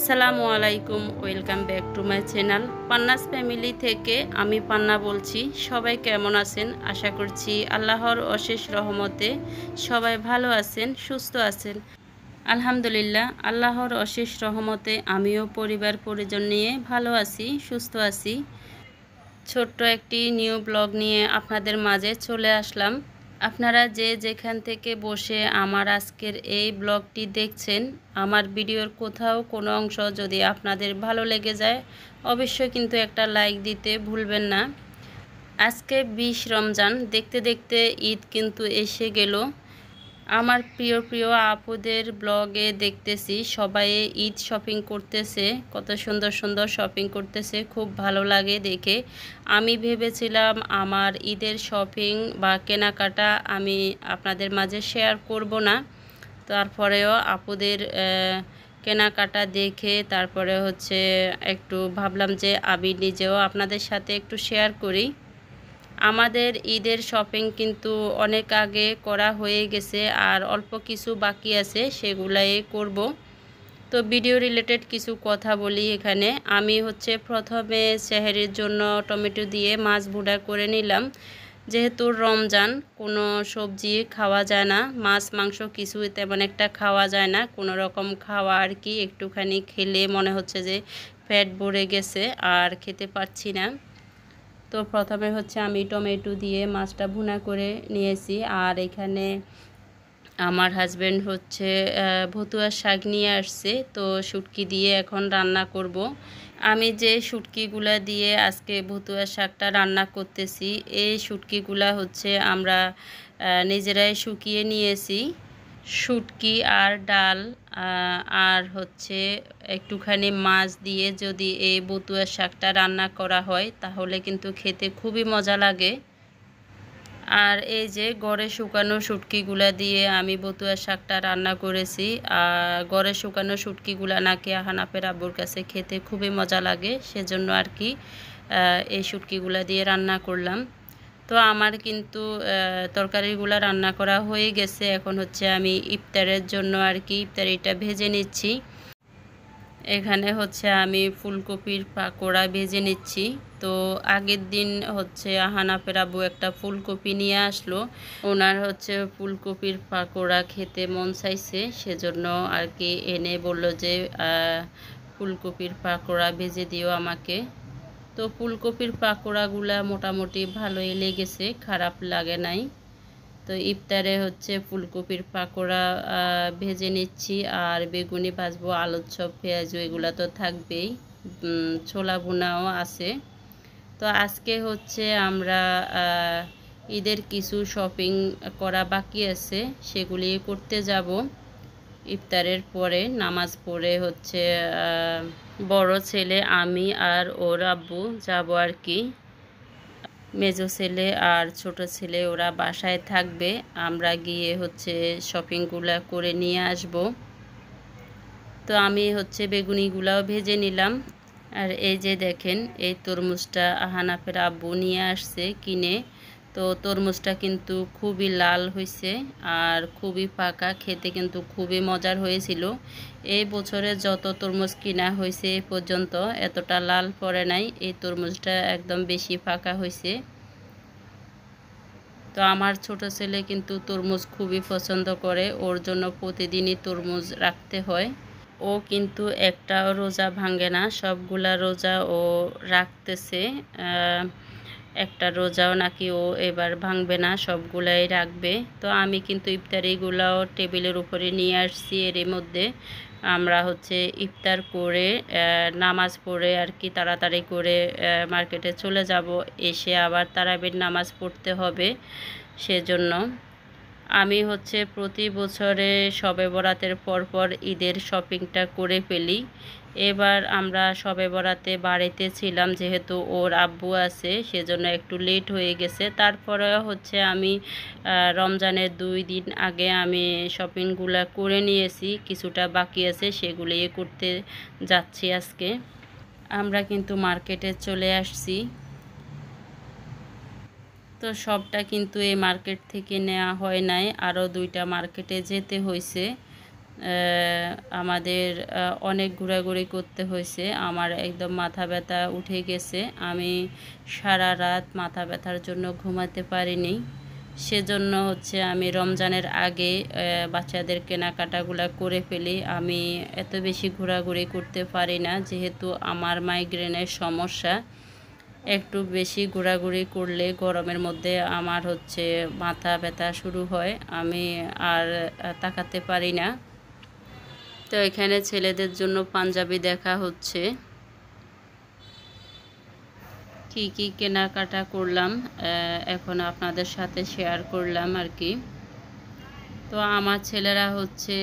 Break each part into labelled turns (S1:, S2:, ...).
S1: আসসালামু আলাইকুম, welcome back to my channel Panna's family থেকে আমি পান্না বলছি। সবাই কেমন আছেন? আশা করছি আল্লাহর অশেষ রহমতে সবাই ভালো আছেন, সুস্থ আছেন। আলহামদুলিল্লাহ, আল্লাহর অশেষ রহমতে আমিও পরিবার পরিজন নিয়ে ভালো আছি, সুস্থ আছি। ছোট্ট একটি নিউ ব্লগ নিয়ে আপনাদের মাঝে চলে আসলাম। আপনারা যে যেখান থেকে বসে আমার আজকের এই ব্লগটি দেখছেন, আমার ভিডিওর কোথাও কোনো অংশ যদি আপনাদের ভালো লেগে যায় অবশ্যই কিন্তু একটা লাইক দিতে ভুলবেন না। আজকে 20 রমজান, দেখতে দেখতে ঈদ কিন্তু এসে গেল। আমার প্রিয় প্রিয় আপুদের ব্লগে দেখতেছি সবাই ঈদ শপিং করতেছে, কত সুন্দর সুন্দর শপিং করতেছে, খুব ভালো লাগে দেখে। আমি ভেবেছিলাম আমার ঈদের শপিং বা কেনাকাটা আমি আপনাদের মাঝে শেয়ার করব না, তারপরেও আপুদের কেনাকাটা দেখে তারপরে একটু ভাবলাম যে আমি নিজেও আপনাদের সাথে একটু শেয়ার করি। আমাদের ঈদের শপিং কিন্তু অনেক আগে করা হয়ে গেছে, আর অল্প কিছু বাকি আছে, সেগুলাই করব। তো ভিডিও রিলেটেড কিছু কথা বলি এখানে। আমি প্রথমে সেহরির জন্য টমেটো দিয়ে মাছ ভুনা করে নিলাম। যেহেতু রমজান, কোনো সবজি খাওয়া যায় না, মাছ মাংস কিছু তেমন একটা খাওয়া যায় না, কোনো রকম খাওয়া আর কি, একটুখানি খেলে মনে হচ্ছে যে পেট ভরে গেছে আর খেতে পারছি না। তো প্রথমে আমি টমেটো দিয়ে মাছটা ভুনা করে নিয়েছি। আর এখানে আমার হাজব্যান্ড ভতুয়ার শাক নিয়ে আসছে, তো শুটকি দিয়ে এখন রান্না করব। আমি যে শুটকিগুলা দিয়ে আজকে ভতুয়ার শাকটা রান্না করতেছি, এই শুটকিগুলা আমরা নিজেরাই শুকিয়ে নিয়েছি। শুটকি আর ডাল আর একটুখানি মাছ দিয়ে যদি এই ভতুয়ার শাকটা রান্না করা হয় তাহলে কিন্তু খেতে খুবই মজা লাগে। আর এই যে গড়ে শুকানো শুটকিগুলা দিয়ে আমি ভতুয়ার শাকটা রান্না করেছি। গড়ে শুকানো শুটকিগুলা নাকি হানাফের আব্বুর কাছে খেতে খুবই মজা লাগে, সেজন্য আর কি এই শুটকিগুলা দিয়ে রান্না করলাম। তো আমার কিন্তু তরকারিগুলো রান্না করা হয়ে গেছে। এখন আমি ইফতারের জন্য আর কি ইফতারিটা ভেজে নিচ্ছি। এখানে আমি ফুলকপির পাকোড়া ভেজে নিচ্ছি। তো আগের দিন হানাফের আব্বু একটা ফুলকপি নিয়ে আসলো, ওনার ফুলকপির পাকোড়া খেতে মন চাইছে, সেজন্য আর কি এনে বলল যে ফুলকপির পাকোড়া ভেজে দিও আমাকে। তো ফুলকপির পাকোড়াগুলা মোটামুটি ভালোই লেগেছে, খারাপ লাগে নাই। তো ইফতারে ফুলকপির পাকোড়া ভেজে নিচ্ছি, আর বেগুনি ভাজবো, আলুর চপ, পেঁয়াজু এগুলো তো থাকবেই, ছোলা ভুনাও আছে। তো আজকে আমরা ঈদের কিছু শপিং করা বাকি আছে, সেগুলি করতে যাব। ইফতারের পরে নামাজ পড়ে বড় ছেলে, আমি আর ওর আব্বু যাব আর কি। মেজো ছেলে আর ছোট ছেলে ওরা বাসায় থাকবে, আমরা গিয়ে শপিংগুলা করে নিয়ে আসব। তো আমি বেগুনিগুলাও ভেজে নিলাম। আর এই যে দেখেন, এই তরমুজটা হানাফের আব্বু নিয়ে আসছে কিনে। তো তরমুজটা কিন্তু খুবই লাল হয়েছে আর খুবই পাকা, খেতে কিন্তু খুবই মজার হয়েছিল। এই বছরে যত তরমুজ কিনা হয়েছে এ পর্যন্ত এতটা লাল পড়ে নাই, এই তরমুজটা একদম বেশি পাকা হয়েছে। তো আমার ছোট ছেলে কিন্তু তরমুজ খুবই পছন্দ করে, ওর জন্য প্রতিদিনই তরমুজ রাখতে হয়। ও কিন্তু একটাও রোজা ভাঙে না, সবগুলা রোজা ও রাখতেছে। একটা রোজাও নাকি ও এবার ভাঙবে না, সবগুলাই রাখবে। তো আমি কিন্তু ইফতারিগুলাও টেবিলের উপরে নিয়ে আসছি। এরই মধ্যে আমরা ইফতার করে নামাজ পড়ে আর কি তাড়াতাড়ি করে মার্কেটে চলে যাব, এসে আবার তারাবির নামাজ পড়তে হবে। সেজন্য আমি প্রতি বছরে শবে বরাতের পরপর ঈদের শপিংটা করে ফেলি। এবার আমরা শবে বরাতে বাড়িতে ছিলাম, যেহেতু ওর আব্বু আছে সেজন্য একটু লেট হয়ে গেছে। তারপরে আমি রমজানের 2 দিন আগে আমি শপিংগুলো করে নিয়েছি, কিছুটা বাকি আছে সেগুলি করতে যাচ্ছি আজকে। আমরা কিন্তু মার্কেটে চলে আসছি। তো সবটা কিন্তু এই মার্কেট থেকে নেওয়া হয় নাই, আরও 2টা মার্কেটে যেতে হয়েছে। আমাদের অনেক ঘোরাঘুরি করতে হয়েছে। আমার একদম মাথা ব্যথা উঠে গেছে। আমি সারা রাত মাথা ব্যথার জন্য ঘুমাতে পারিনি। সেজন্য হচ্ছে আমি রমজানের আগে বাচ্চাদের কেনাকাটাগুলো করে ফেলি। আমি এত বেশি ঘোরাঘুরি করতে পারি না, যেহেতু আমার মাইগ্রেনের সমস্যা। একটু বেশি ঘোরাঘুরি করলে গরমের মধ্যে আমার হচ্ছে মাথা ব্যথা শুরু হয়, আমি আর তাকাতে পারি না। তো এখানে ছেলেদের জন্য পাঞ্জাবি দেখা হচ্ছে। কি কি কেনাকাটা করলাম এখন আপনাদের সাথে শেয়ার করলাম আর কি। তো আমার ছেলেরা হচ্ছে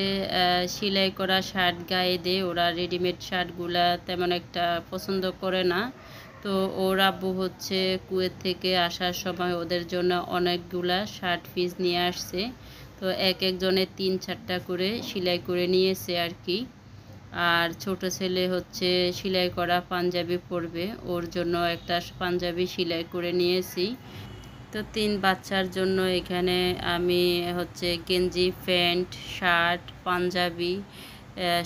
S1: সেলাই করা শার্ট গায়ে দেয়, ওরা রেডিমেড শার্টগুলা তেমন একটা পছন্দ করে না। তো ওর আব্বু হচ্ছে কুয়েত থেকে আসার সময় ওদের জন্য অনেকগুলা শার্ট পিস নিয়ে আসছে। তো এক একজনের 3-4টা করে সেলাই করে নিয়েছে আর কি। আর ছোট ছেলে হচ্ছে সেলাই করা পাঞ্জাবি পরবে, ওর জন্য একটা পাঞ্জাবি সেলাই করে নিয়েছি। তো 3 বাচ্চার জন্য এখানে আমি হচ্ছে গেঞ্জি, প্যান্ট, শার্ট, পাঞ্জাবি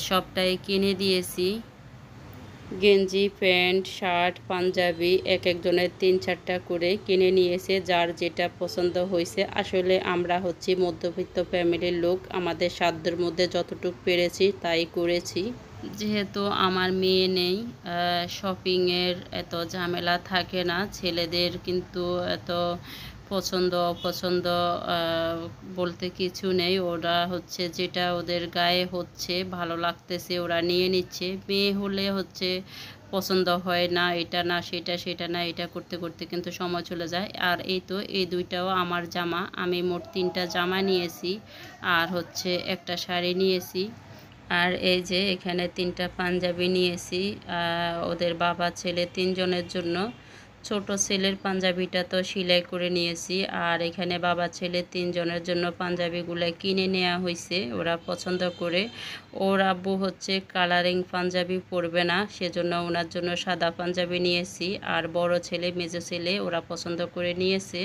S1: সবটাই কিনে দিয়েছি। গেঞ্জি, প্যান্ট, শার্ট, পাঞ্জাবি এক একজনের 3-4টা করে কিনে নিয়েছে, যার যেটা পছন্দ হয়েছে। আসলে আমরা হচ্ছে মধ্যবিত্ত ফ্যামিলির লোক, আমাদের সাধ্যের মধ্যে যতটুকু পেরেছি তাই করেছি। যেহেতু আমার মেয়ে নেই, শপিংয়ের এত ঝামেলা থাকে না। ছেলেদের কিন্তু এত পছন্দ অপছন্দ বলতে কিছু নেই। ওরা হচ্ছে যেটা ওদের গায়ে হচ্ছে ভালো লাগতেছে ওরা নিয়ে নিচ্ছে। মেয়ে হলে হচ্ছে পছন্দ হয় না, এটা না সেটা, সেটা না এটা করতে করতে কিন্তু সময় চলে যায়। আর এই তো এই দুইটাও আমার জামা, আমি মোট 3টা জামা নিয়েছি আর হচ্ছে একটা শাড়ি নিয়েছি। আর এই যে এখানে 3টা পাঞ্জাবি নিয়েছি ওদের বাবা ছেলে 3 জনের জন্য। ছোট ছেলের পাঞ্জাবিটা তো সেলাই করে নিয়েছি, আর এখানে বাবা ছেলে 3 জনের জন্য পাঞ্জাবিগুলো কিনে নেওয়া হয়েছে ওরা পছন্দ করে। ওর আব্বু হচ্ছে কালারিং পাঞ্জাবি পরবে না, সেজন্য ওনার জন্য সাদা পাঞ্জাবি নিয়েছি। আর বড় ছেলে মেজো ছেলে ওরা পছন্দ করে নিয়েছে।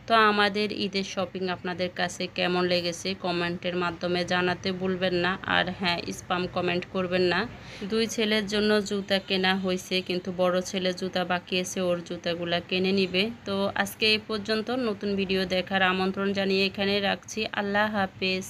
S1: তো আমাদের ঈদের শপিং আপনাদের কাছে কেমন লেগেছে কমেন্টের মাধ্যমে জানাতে ভুলবেন না। আর হ্যাঁ, স্প্যাম কমেন্ট করবেন না। 2 ছেলের জন্য জুতা কেনা হয়েছে, কিন্তু বড় ছেলে জুতা বাকি আছে, ওর জুতাগুলা কিনে নিবে। তো আজকে এই পর্যন্ত, নতুন ভিডিও দেখার আমন্ত্রণ জানিয়ে এখানে রাখছি। আল্লাহ হাফেজ।